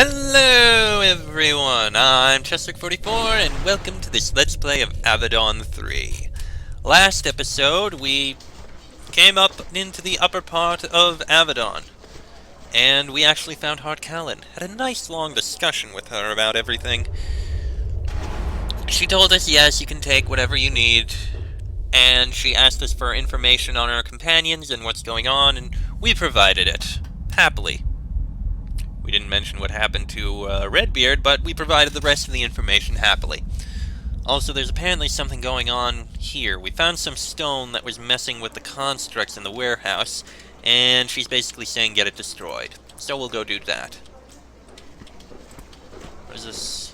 Hello everyone, I'm Chester44 and welcome to this Let's Play of Avadon 3. Last episode we came up into the upper part of Avadon, and we actually found Callen. Had a nice long discussion with her about everything. She told us yes, you can take whatever you need, and she asked us for information on our companions and what's going on, and we provided it, happily. We didn't mention what happened to Redbeard, but we provided the rest of the information happily. Also, there's apparently something going on here. We found some stone that was messing with the constructs in the warehouse, and she's basically saying get it destroyed. So we'll go do that. What is this?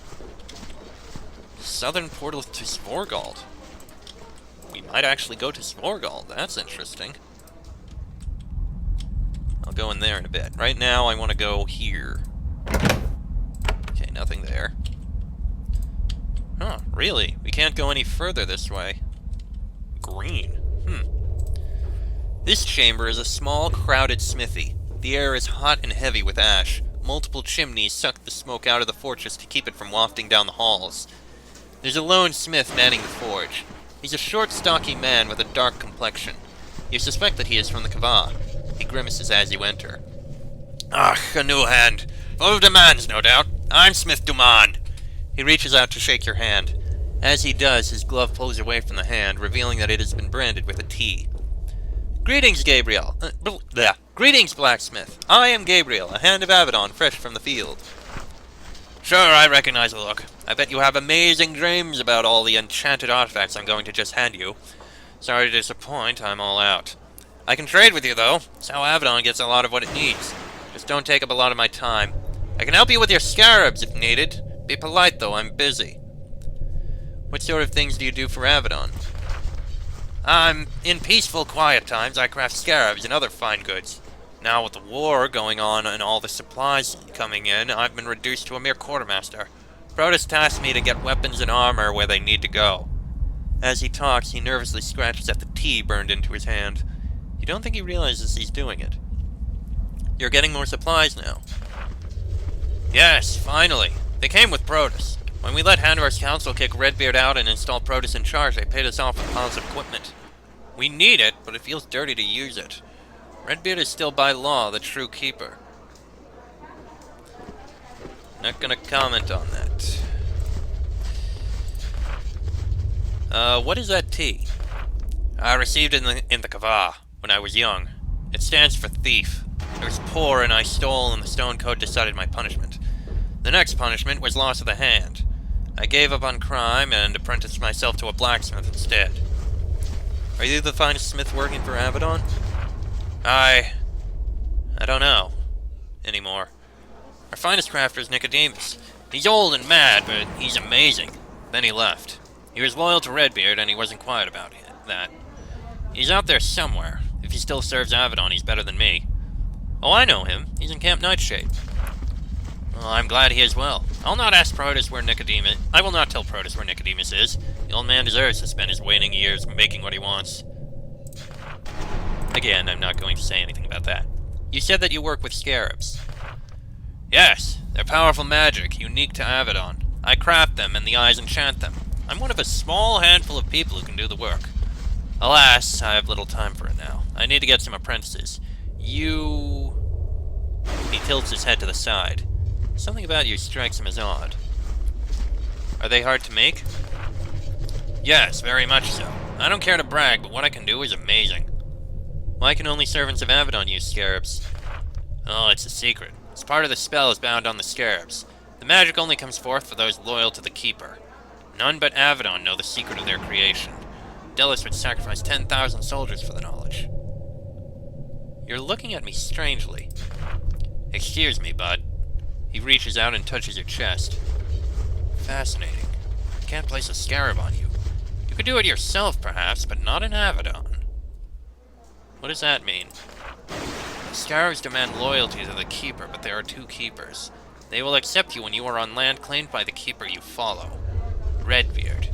Southern portal to Svorgald. We might actually go to Svorgald. That's interesting. I'll go in there in a bit. Right now, I want to go here. Okay, nothing there. Huh, really? We can't go any further this way. Green. This chamber is a small, crowded smithy. The air is hot and heavy with ash. Multiple chimneys suck the smoke out of the fortress to keep it from wafting down the halls. There's a lone smith manning the forge. He's a short, stocky man with a dark complexion. You suspect that he is from the Kava. He grimaces as you enter. Ah, a new hand. Full of demands, no doubt. I'm Smith Duman. He reaches out to shake your hand. As he does, his glove pulls away from the hand, revealing that it has been branded with a T. Greetings, Gabriel. Greetings, Blacksmith. I am Gabriel, a hand of Avadon, fresh from the field. Sure, I recognize the look. I bet you have amazing dreams about all the enchanted artifacts I'm going to just hand you. Sorry to disappoint, I'm all out. I can trade with you, though. That's how Avadon gets a lot of what it needs. Just don't take up a lot of my time. I can help you with your scarabs if needed. Be polite, though, I'm busy. What sort of things do you do for Avadon? In peaceful, quiet times, I craft scarabs and other fine goods. Now, with the war going on and all the supplies coming in, I've been reduced to a mere quartermaster. Protus tasked me to get weapons and armor where they need to go. As he talks, he nervously scratches at the T burned into his hand. You don't think he realizes he's doing it. You're getting more supplies now. Yes, finally. They came with Protus. When we let Handor's council kick Redbeard out and install Protus in charge, they paid us off with piles of equipment. We need it, but it feels dirty to use it. Redbeard is still by law the true keeper. Not gonna comment on that. What is that T? I received it in the Kava when I was young. It stands for thief. I was poor and I stole, and the Stone Code decided my punishment. The next punishment was loss of the hand. I gave up on crime and apprenticed myself to a blacksmith instead. Are you the finest smith working for Avadon? I don't know anymore. Our finest crafter is Nicodemus. He's old and mad, but he's amazing. Then he left. He was loyal to Redbeard, and he wasn't quiet about that. He's out there somewhere. If he still serves Avadon, he's better than me. Oh, I know him. He's in Camp Nightshade. Well, I'm glad he is well. I'll not ask Protus where Nicodemus... I will not tell Protus where Nicodemus is. The old man deserves to spend his waning years making what he wants. Again, I'm not going to say anything about that. You said that you work with scarabs. Yes, they're powerful magic, unique to Avadon. I craft them, and the eyes enchant them. I'm one of a small handful of people who can do the work. Alas, I have little time for it now. I need to get some apprentices. You... He tilts his head to the side. Something about you strikes him as odd. Are they hard to make? Yes, very much so. I don't care to brag, but what I can do is amazing. Why can only servants of Avadon use scarabs? Oh, it's a secret. It's part of the spell is bound on the scarabs. The magic only comes forth for those loyal to the Keeper. None but Avadon know the secret of their creation. Delis would sacrifice 10,000 soldiers for the knowledge. You're looking at me strangely. Excuse me, bud. He reaches out and touches your chest. Fascinating. I can't place a scarab on you. You could do it yourself, perhaps, but not in Avadon. What does that mean? The scarabs demand loyalty to the Keeper, but there are two Keepers. They will accept you when you are on land claimed by the Keeper you follow. Redbeard.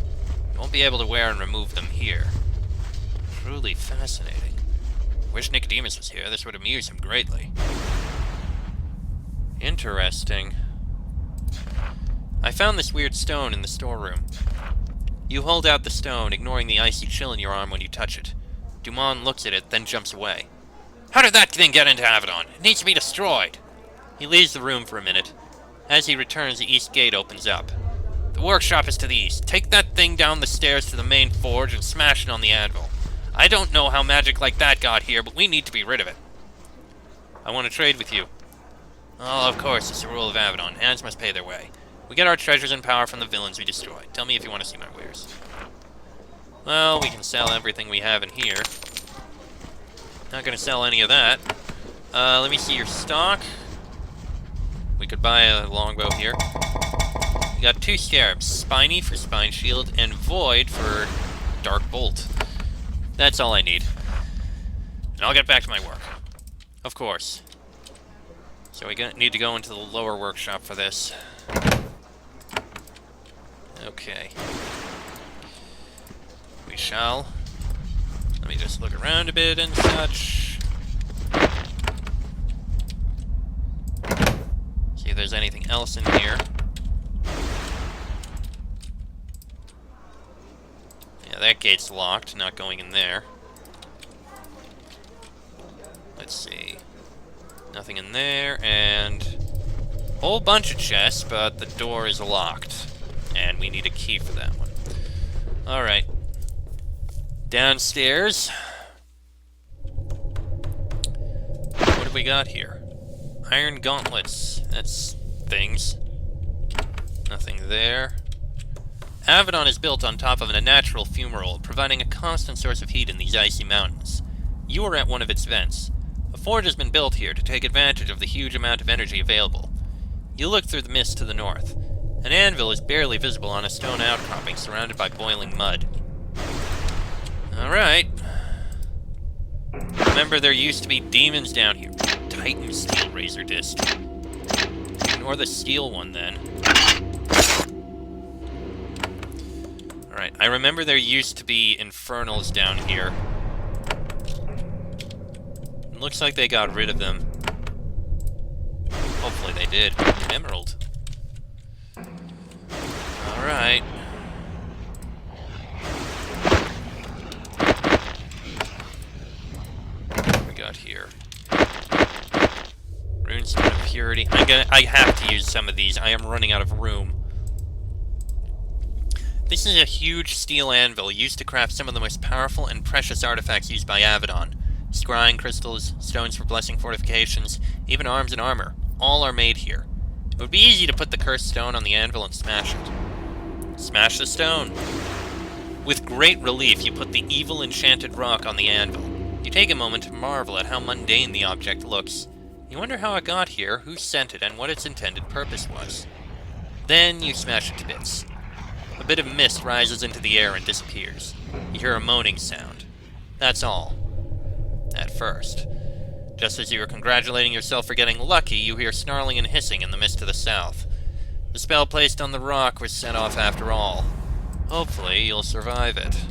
You won't be able to wear and remove them here. Truly fascinating. Wish Nicodemus was here. This would amuse him greatly. Interesting. I found this weird stone in the storeroom. You hold out the stone, ignoring the icy chill in your arm when you touch it. Dumont looks at it, then jumps away. How did that thing get into Avadon? It needs to be destroyed! He leaves the room for a minute. As he returns, the east gate opens up. The workshop is to the east. Take that thing down the stairs to the main forge and smash it on the anvil. I don't know how magic like that got here, but we need to be rid of it. I want to trade with you. Oh, of course, it's the rule of Avadon. Hands must pay their way. We get our treasures and power from the villains we destroy. Tell me if you want to see my wares. Well, we can sell everything we have in here. Not going to sell any of that. Let me see your stock. We could buy a longbow here. We got 2 scarabs. Spiny for spine shield, and void for dark bolt. That's all I need. And I'll get back to my work. Of course. So we need to go into the lower workshop for this. Okay. We shall. Let me just look around a bit and such. See if there's anything else in here. Yeah, that gate's locked, not going in there. Let's see. Nothing in there, and a whole bunch of chests, but the door is locked. And we need a key for that one. Alright. Downstairs. What have we got here? Iron gauntlets. That's things. Nothing there. Avadon is built on top of a natural fumarole, providing a constant source of heat in these icy mountains. You are at one of its vents. A forge has been built here to take advantage of the huge amount of energy available. You look through the mist to the north. An anvil is barely visible on a stone outcropping surrounded by boiling mud. Alright. Remember, there used to be demons down here. Titan steel razor disc. Ignore the steel one, then. Alright, I remember there used to be infernals down here. It looks like they got rid of them. Hopefully they did. Emerald. Alright. What we got here? Runestone of Purity. I have to use some of these. I am running out of room. This is a huge steel anvil used to craft some of the most powerful and precious artifacts used by Avadon. Scrying crystals, stones for blessing fortifications, even arms and armor. All are made here. It would be easy to put the cursed stone on the anvil and smash it. Smash the stone. With great relief, you put the evil enchanted rock on the anvil. You take a moment to marvel at how mundane the object looks. You wonder how it got here, who sent it, and what its intended purpose was. Then you smash it to bits. A bit of mist rises into the air and disappears. You hear a moaning sound. That's all. At first. Just as you are congratulating yourself for getting lucky, you hear snarling and hissing in the mist to the south. The spell placed on the rock was set off after all. Hopefully, you'll survive it.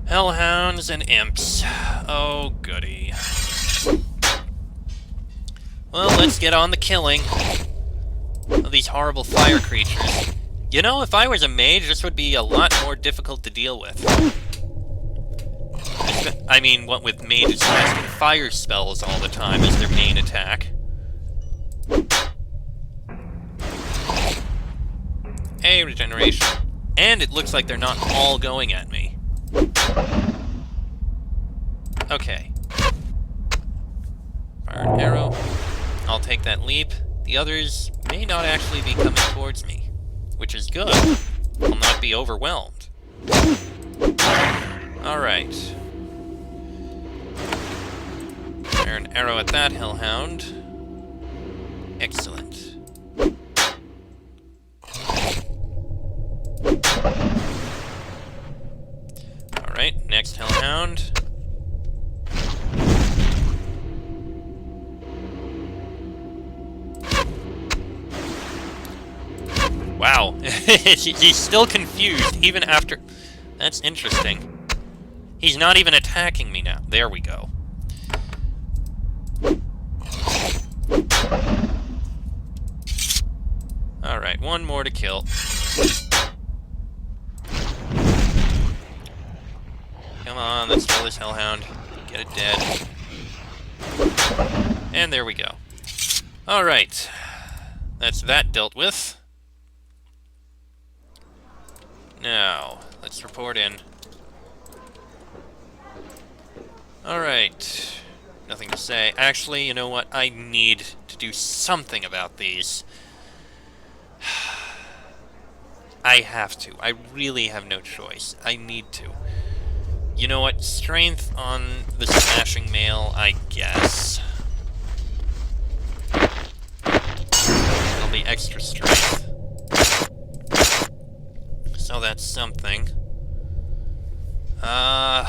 Hellhounds and imps. Oh, goody. Well, let's get on the killing of these horrible fire creatures. You know, if I was a mage, this would be a lot more difficult to deal with. I mean, what with mages casting fire spells all the time as their main attack. Hey, regeneration. And it looks like they're not all going at me. Okay. Fire an arrow. I'll take that leap. The others may not actually be coming towards me, which is good. I'll not be overwhelmed. Alright. Fire an arrow at that hellhound. Excellent. Alright, next hellhound. Wow, he's still confused even after... That's interesting. He's not even attacking me now. There we go. Alright, one more to kill. Come on, let's kill this hellhound. Get it dead. And there we go. Alright. That's that dealt with. Now, let's report in. Alright. Nothing to say. Actually, you know what? I need to do something about these. I have to. I really have no choice. I need to. You know what? Strength on the smashing mail, I guess. It'll be extra strength. So that's something. I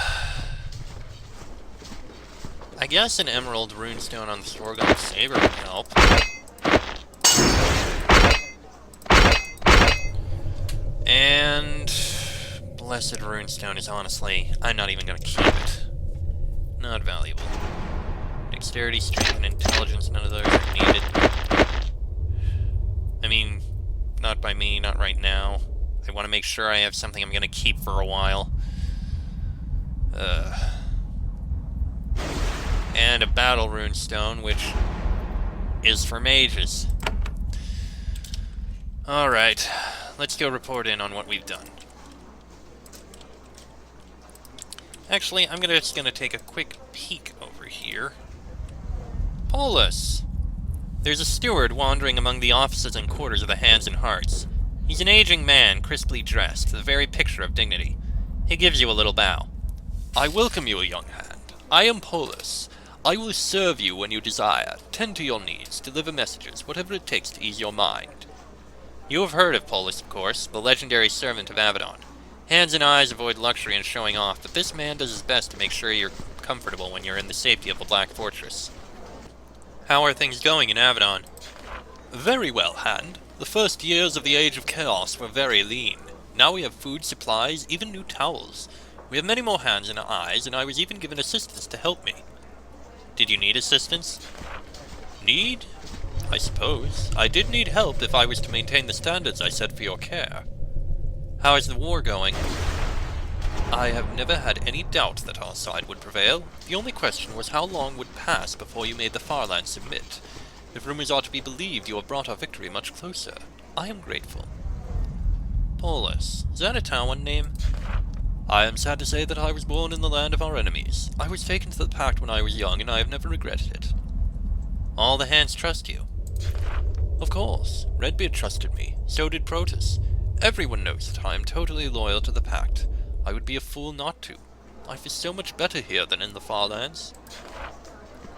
guess an emerald runestone on the Storgon Saber would help. And Blessed Runestone is honestly, I'm not even gonna keep it. Not valuable. Dexterity, strength, and intelligence, none of those are needed. I mean, not by me, not right now. I want to make sure I have something I'm gonna keep for a while. And a battle runestone, which is for mages. Alright, let's go report in on what we've done. Actually, I'm just gonna take a quick peek over here. Polis! There's a steward wandering among the offices and quarters of the Hands and Hearts. He's an aging man, crisply dressed, the very picture of dignity. He gives you a little bow. I welcome you, young hand. I am Polis. I will serve you when you desire, tend to your needs, deliver messages, whatever it takes to ease your mind. You have heard of Polis, of course, the legendary servant of Avadon. Hands and eyes avoid luxury and showing off, but this man does his best to make sure you're comfortable when you're in the safety of the Black Fortress. How are things going in Avadon? Very well, Hand. The first years of the Age of Chaos were very lean. Now we have food, supplies, even new towels. We have many more hands and eyes, and I was even given assistance to help me. Did you need assistance? Need? I suppose. I did need help if I was to maintain the standards I set for your care. How is the war going? I have never had any doubt that our side would prevail. The only question was how long would pass before you made the Farland submit. If rumors are to be believed, you have brought our victory much closer. I am grateful. Polis, is that a Tawan name? I am sad to say that I was born in the land of our enemies. I was taken to the Pact when I was young, and I have never regretted it. All the Hands trust you. Of course. Redbeard trusted me. So did Protus. Everyone knows that I am totally loyal to the Pact. I would be a fool not to. Life is so much better here than in the Farlands.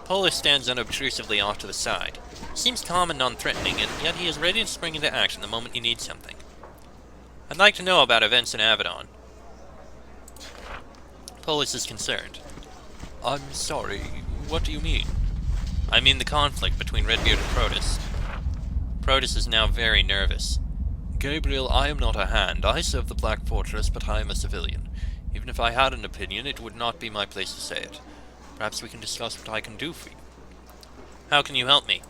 Polis stands unobtrusively off to the side. Seems calm and non-threatening, and yet he is ready to spring into action the moment you need something. I'd like to know about events in Avadon. Polis is concerned. I'm sorry, what do you mean? I mean the conflict between Redbeard and Protus. Protus is now very nervous. Gabriel, I am not a hand. I serve the Black Fortress, but I am a civilian. Even if I had an opinion, it would not be my place to say it. Perhaps we can discuss what I can do for you. How can you help me?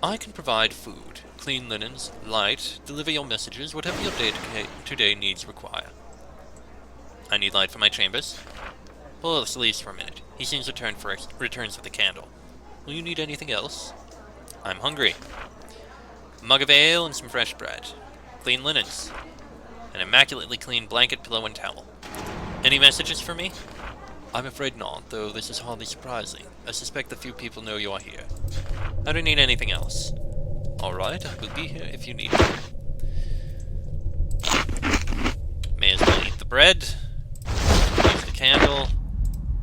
I can provide food, clean linens, light, deliver your messages, whatever your day-to-day needs require. I need light for my chambers. Polis leaves for a minute. He seems returns with a candle. Will you need anything else? I'm hungry. A mug of ale and some fresh bread. Clean linens. An immaculately clean blanket, pillow, and towel. Any messages for me? I'm afraid not, though this is hardly surprising. I suspect that few people know you are here. I don't need anything else. Alright, I will be here if you need me. May as well eat the bread. Use the candle.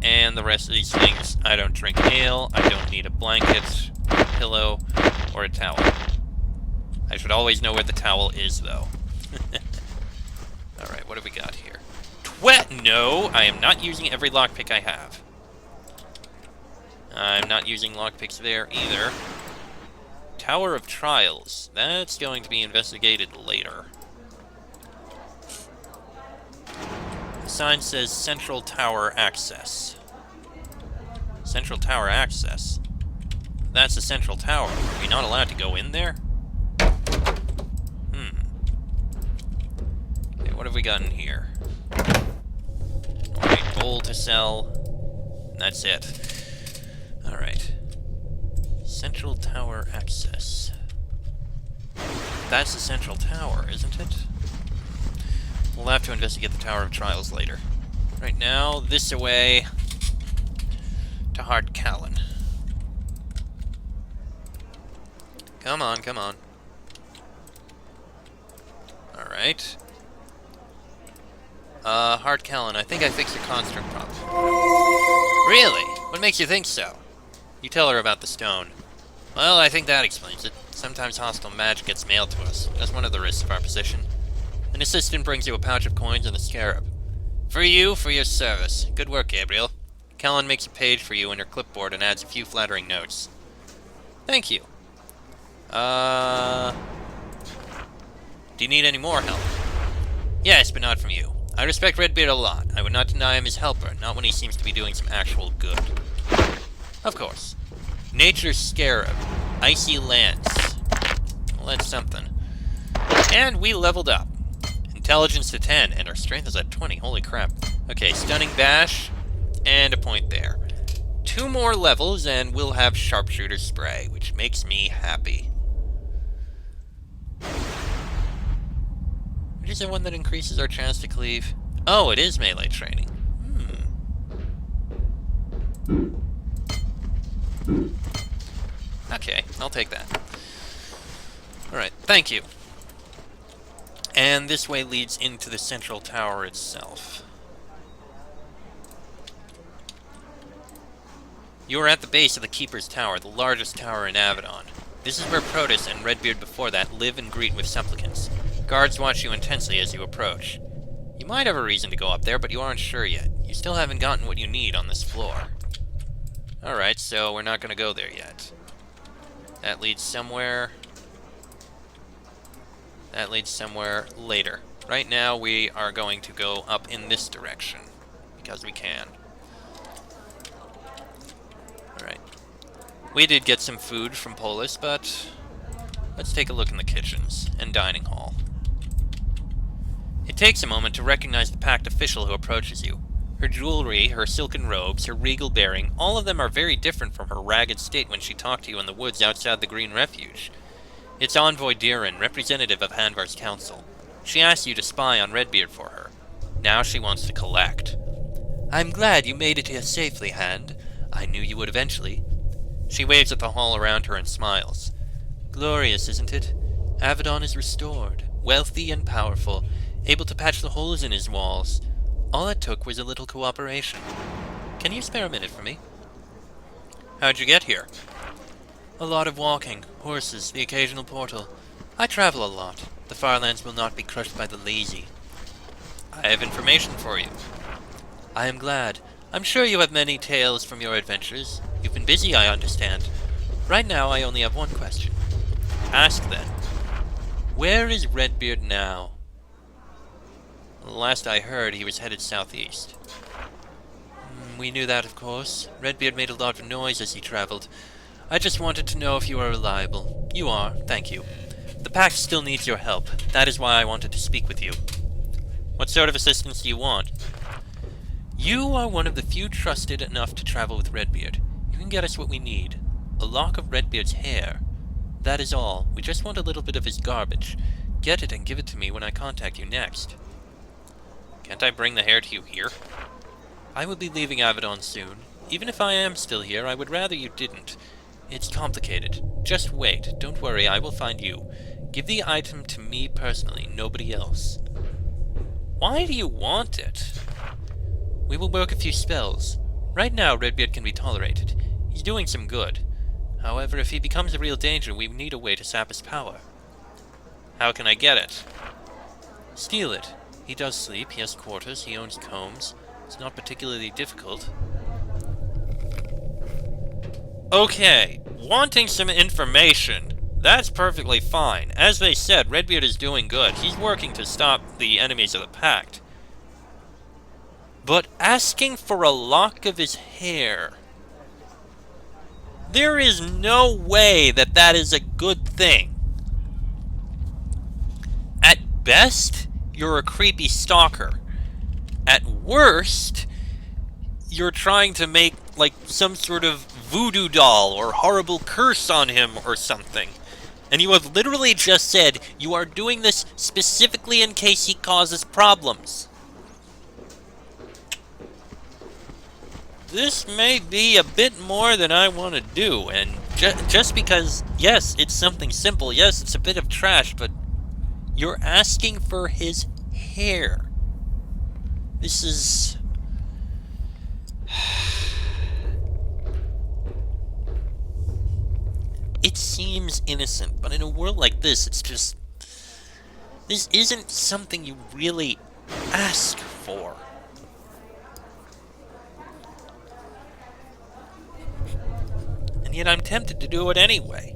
And the rest of these things. I don't drink ale. I don't need a blanket, a pillow, or a towel. I should always know where the towel is, though. Alright, what have we got here? No! I am not using every lockpick I have. I'm not using lockpicks there, either. Tower of Trials. That's going to be investigated later. The sign says Central Tower Access. Central Tower Access? That's the Central Tower. Are we not allowed to go in there? what have we got in here? Alright, gold to sell. That's it. Alright. Central tower access. That's the central tower, isn't it? We'll have to investigate the Tower of Trials later. Right now, this away to Hard Callen. Come on, come on. Alright. Hard Callen, I think I fixed your construct problem. Really? What makes you think so? You tell her about the stone. Well, I think that explains it. Sometimes hostile magic gets mailed to us. That's one of the risks of our position. An assistant brings you a pouch of coins and a scarab. For you, for your service. Good work, Gabriel. Callen makes a page for you in her clipboard and adds a few flattering notes. Thank you. Do you need any more help? Yes, but not from you. I respect Redbeard a lot. I would not deny him his helper, not when he seems to be doing some actual good. Of course. Nature's Scarab. Icy Lance. Well, that's something. And we leveled up. Intelligence to 10, and our strength is at 20. Holy crap. Okay, Stunning Bash, and a point there. 2 more levels, and we'll have Sharpshooter Spray, which makes me happy. What is the one that increases our chance to cleave? Oh, it is melee training. Okay, I'll take that. Alright, thank you. And this way leads into the central tower itself. You are at the base of the Keeper's Tower, the largest tower in Avadon. This is where Protus and Redbeard before that live and greet with supplicants. Guards watch you intensely as you approach. You might have a reason to go up there, but you aren't sure yet. You still haven't gotten what you need on this floor. Alright, so we're not going to go there yet. That leads somewhere... That leads somewhere later. Right now, we are going to go up in this direction, because we can. Alright. We did get some food from Polis, but let's take a look in the kitchens and dining hall. It takes a moment to recognize the packed official who approaches you. Her jewelry, her silken robes, her regal bearing, all of them are very different from her ragged state when she talked to you in the woods outside the Green Refuge. It's Envoy Diran, representative of Hanvar's council. She asked you to spy on Redbeard for her. Now she wants to collect. I'm glad you made it here safely, Hand. I knew you would eventually. She waves at the hall around her and smiles. Glorious, isn't it? Avadon is restored, wealthy and powerful, able to patch the holes in his walls. All it took was a little cooperation. Can you spare a minute for me? How'd you get here? A lot of walking, horses, the occasional portal. I travel a lot. The Farlands will not be crushed by the lazy. I have information for you. I am glad. I'm sure you have many tales from your adventures. You've been busy, I understand. Right now, I only have one question. Ask then. Where is Redbeard now? Last I heard, he was headed southeast. We knew that, of course. Redbeard made a lot of noise as he traveled. I just wanted to know if you are reliable. You are, thank you. The Pact still needs your help. That is why I wanted to speak with you. What sort of assistance do you want? You are one of the few trusted enough to travel with Redbeard. You can get us what we need. A lock of Redbeard's hair. That is all. We just want a little bit of his garbage. Get it and give it to me when I contact you next. Can't I bring the hair to you here? I will be leaving Avadon soon. Even if I am still here, I would rather you didn't. It's complicated. Just wait. Don't worry, I will find you. Give the item to me personally, nobody else. Why do you want it? We will work a few spells. Right now, Redbeard can be tolerated. He's doing some good. However, if he becomes a real danger, we need a way to sap his power. How can I get it? Steal it. He does sleep, he has quarters, he owns combs. It's not particularly difficult. Okay, wanting some information. That's perfectly fine. As they said, Redbeard is doing good. He's working to stop the enemies of the Pact. But asking for a lock of his hair... There is no way that that is a good thing. At best, you're a creepy stalker. At worst, you're trying to make, like, some sort of voodoo doll or horrible curse on him or something. And you have literally just said you are doing this specifically in case he causes problems. This may be a bit more than I want to do, and just because, yes, it's something simple, yes, it's a bit of trash, but you're asking for his hair. This is... It seems innocent, but in a world like this, it's just... This isn't something you really ask for. And yet I'm tempted to do it anyway.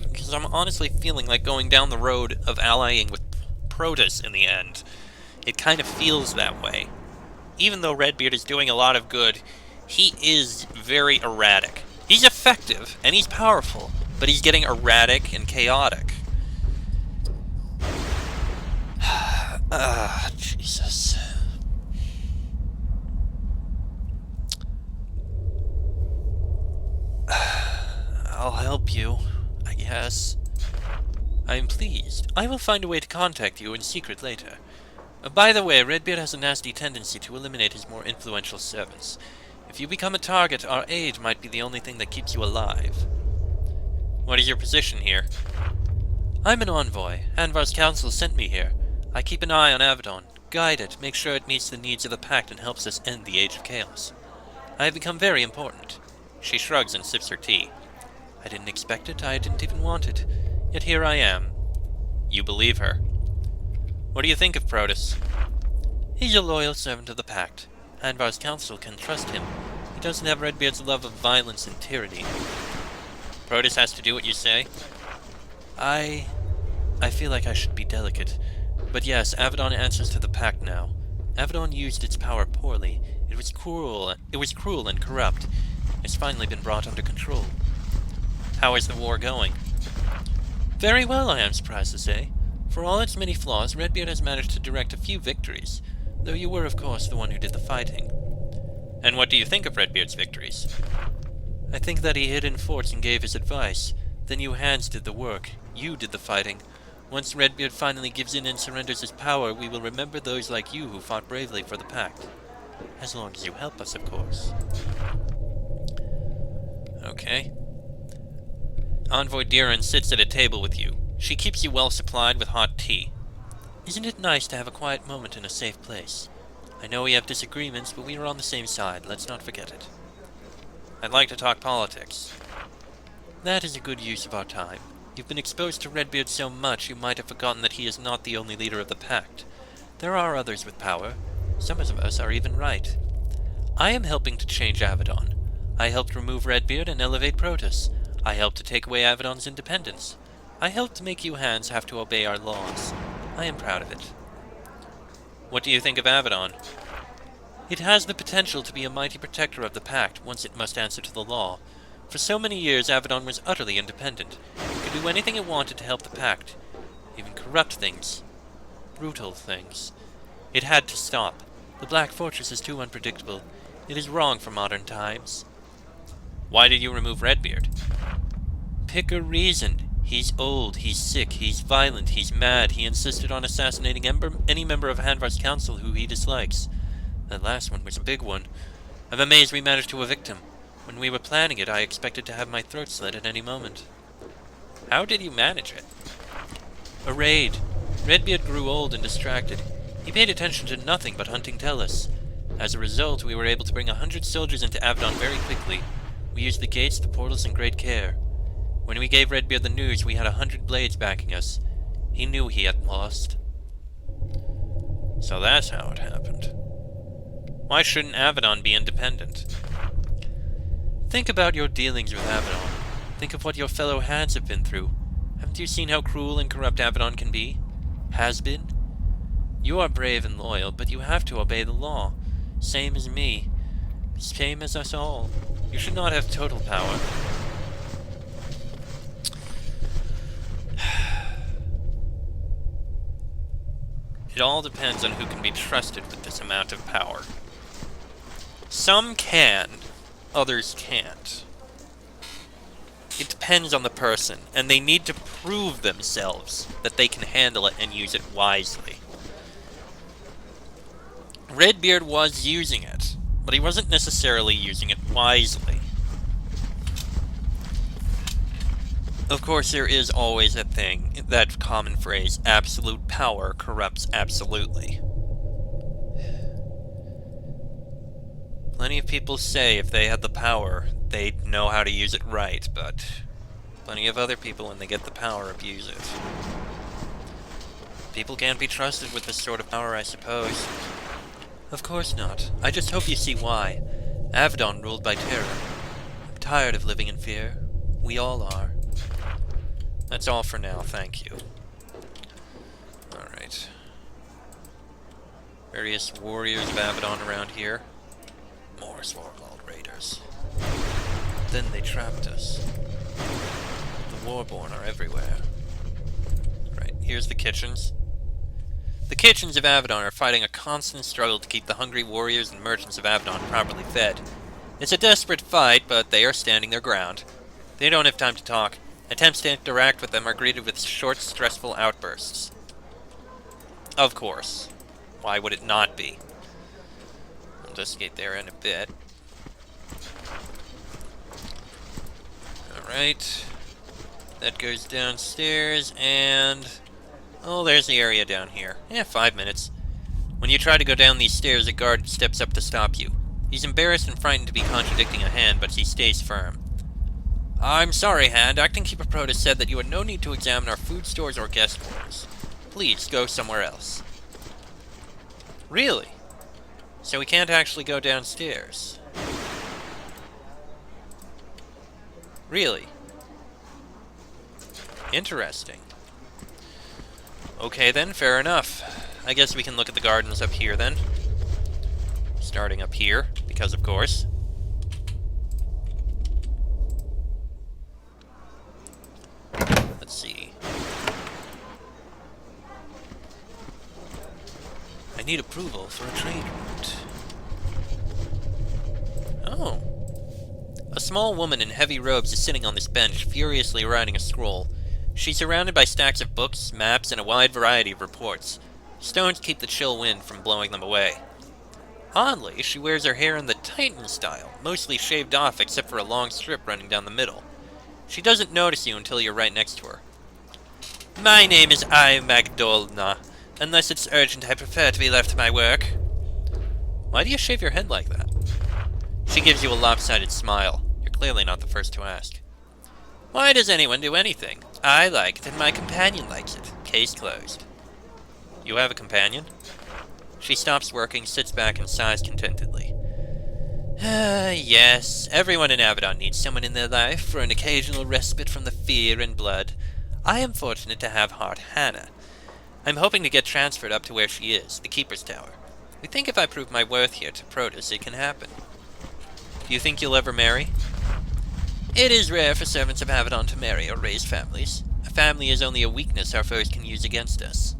Because I'm honestly feeling like going down the road of allying with Protus in the end. It kind of feels that way. Even though Redbeard is doing a lot of good, he is very erratic. He's effective, and he's powerful, but he's getting erratic and chaotic. Jesus. I'll help you, I guess. I am pleased. I will find a way to contact you in secret later. By the way, Redbeard has a nasty tendency to eliminate his more influential servants. If you become a target, our aid might be the only thing that keeps you alive. What is your position here? I'm an envoy. Anvar's council sent me here. I keep an eye on Avadon, guide it, make sure it meets the needs of the Pact and helps us end the Age of Chaos. I have become very important. She shrugs and sips her tea. I didn't expect it, I didn't even want it. Yet here I am. You believe her. What do you think of Protus? He's a loyal servant of the Pact. Anvar's council can trust him. He doesn't have Redbeard's love of violence and tyranny. Protus has to do what you say? I feel like I should be delicate. But yes, Avadon answers to the Pact now. Avadon used its power poorly. It was cruel and corrupt. It's finally been brought under control. How is the war going? Very well, I am surprised to say. For all its many flaws, Redbeard has managed to direct a few victories, though you were, of course, the one who did the fighting. And what do you think of Redbeard's victories? I think that he hid in forts and gave his advice. The new hands did the work. You did the fighting. Once Redbeard finally gives in and surrenders his power, we will remember those like you who fought bravely for the Pact. As long as you help us, of course. Okay. Envoy Diran sits at a table with you. She keeps you well supplied with hot tea. Isn't it nice to have a quiet moment in a safe place? I know we have disagreements, but we are on the same side. Let's not forget it. I'd like to talk politics. That is a good use of our time. You've been exposed to Redbeard so much, you might have forgotten that he is not the only leader of the Pact. There are others with power. Some of us are even right. I am helping to change Avadon. I helped remove Redbeard and elevate Protus. I helped to take away Avadon's independence. I helped to make you hands have to obey our laws. I am proud of it. What do you think of Avadon? It has the potential to be a mighty protector of the Pact once it must answer to the law. For so many years, Avadon was utterly independent. It could do anything it wanted to help the Pact. Even corrupt things. Brutal things. It had to stop. The Black Fortress is too unpredictable. It is wrong for modern times. Why did you remove Redbeard? Pick a reason. He's old, he's sick, he's violent, he's mad. He insisted on assassinating any member of Anvar's council who he dislikes. That last one was a big one. I'm amazed we managed to evict him. When we were planning it, I expected to have my throat slit at any moment. How did you manage it? A raid. Redbeard grew old and distracted. He paid attention to nothing but hunting Tellus. As a result, we were able to bring 100 soldiers into Avadon very quickly. We used the gates, the portals, and great care. When we gave Redbeard the news, we had 100 blades backing us. He knew he had lost. So that's how it happened. Why shouldn't Avadon be independent? Think about your dealings with Avadon. Think of what your fellow hands have been through. Haven't you seen how cruel and corrupt Avadon can be? Has been? You are brave and loyal, but you have to obey the law. Same as me. Same as us all. You should not have total power. It all depends on who can be trusted with this amount of power. Some can, others can't. It depends on the person, and they need to prove themselves that they can handle it and use it wisely. Redbeard was using it, but he wasn't necessarily using it wisely. Of course, there is always a thing, that common phrase, absolute power corrupts absolutely. Plenty of people say if they had the power, they'd know how to use it right, but plenty of other people, when they get the power, abuse it. People can't be trusted with this sort of power, I suppose. Of course not. I just hope you see why. Avadon ruled by terror. I'm tired of living in fear. We all are. That's all for now, thank you. Alright. Various warriors of Avadon around here. More Swargold raiders. Then they trapped us. The Warborn are everywhere. Right, here's the kitchens. The kitchens of Avadon are fighting a constant struggle to keep the hungry warriors and merchants of Avadon properly fed. It's a desperate fight, but they are standing their ground. They don't have time to talk. Attempts to interact with them are greeted with short, stressful outbursts. Of course. Why would it not be? We'll just get there in a bit. Alright. That goes downstairs, and... oh, there's the area down here. 5 minutes. When you try to go down these stairs, a guard steps up to stop you. He's embarrassed and frightened to be contradicting a hand, but he stays firm. I'm sorry, Hand. Acting Keeper Protus said that you had no need to examine our food stores or guest quarters. Please, go somewhere else. Really? So we can't actually go downstairs? Really? Interesting. Okay then, fair enough. I guess we can look at the gardens up here then. Starting up here, because of course. Let's see. I need approval for a trade route. Oh. A small woman in heavy robes is sitting on this bench, furiously writing a scroll. She's surrounded by stacks of books, maps, and a wide variety of reports. Stones keep the chill wind from blowing them away. Oddly, she wears her hair in the Titan style, mostly shaved off except for a long strip running down the middle. She doesn't notice you until you're right next to her. My name is Magdolna. Unless it's urgent, I prefer to be left to my work. Why do you shave your head like that? She gives you a lopsided smile. You're clearly not the first to ask. Why does anyone do anything? I like it and my companion likes it. Case closed. You have a companion? She stops working, sits back, and sighs contentedly. Yes, everyone in Avadon needs someone in their life for an occasional respite from the fear and blood. I am fortunate to have Heart Hannah. I'm hoping to get transferred up to where she is, the Keeper's Tower. We think if I prove my worth here to Protus, it can happen. Do you think you'll ever marry? It is rare for servants of Avadon to marry or raise families. A family is only a weakness our foes can use against us.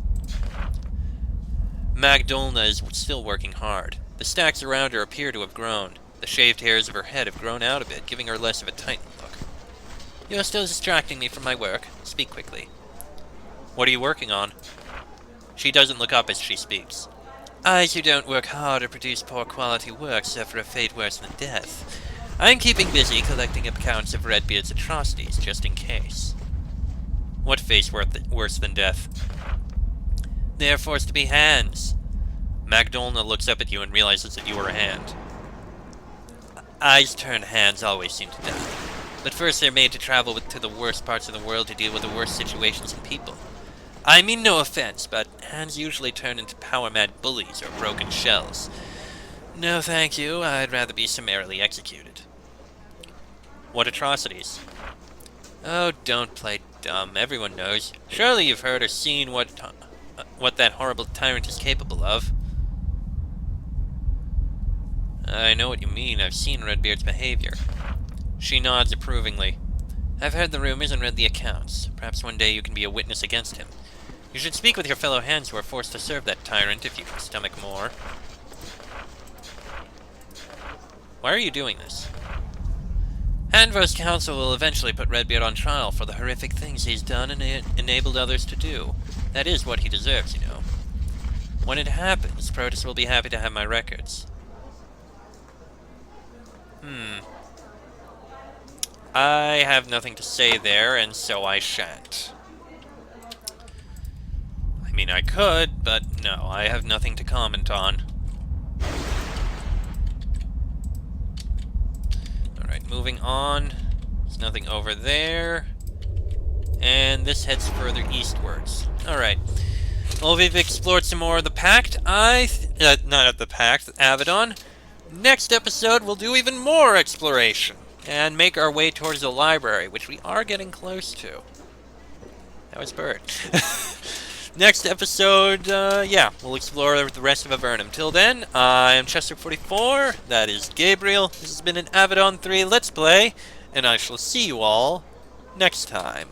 Magdolna is still working hard. The stacks around her appear to have grown. The shaved hairs of her head have grown out a bit, giving her less of a Titan look. You're still distracting me from my work. Speak quickly. What are you working on? She doesn't look up as she speaks. Eyes who don't work hard or produce poor quality work suffer a fate worse than death. I'm keeping busy collecting accounts of Redbeard's atrocities, just in case. What fate's worse than death? They're forced to be hands. Magdolna looks up at you and realizes that you are a hand. Eyes turned hands always seem to die. But first they're made to travel to the worst parts of the world to deal with the worst situations and people. I mean no offense, but hands usually turn into power-mad bullies or broken shells. No thank you, I'd rather be summarily executed. What atrocities? Oh, don't play dumb, everyone knows. Surely you've heard or seen what that horrible tyrant is capable of. I know what you mean, I've seen Redbeard's behavior. She nods approvingly. I've heard the rumors and read the accounts. Perhaps one day you can be a witness against him. You should speak with your fellow hands who are forced to serve that tyrant if you can stomach more. Why are you doing this? Anvil's council will eventually put Redbeard on trial for the horrific things he's done and enabled others to do. That is what he deserves, you know. When it happens, Protus will be happy to have my records. I have nothing to say there, and so I shan't. I mean, I could, but no, I have nothing to comment on. Alright, moving on. There's nothing over there. And this heads further eastwards. Alright. Well, we've explored some more of the Pact. Not of the Pact, Avadon. Next episode, we'll do even more exploration. And make our way towards the library, which we are getting close to. That was Bird. Next episode, yeah, we'll explore the rest of Avernum. Till then, I am Chester44, that is Gabriel, this has been an Avadon 3 Let's Play, and I shall see you all next time.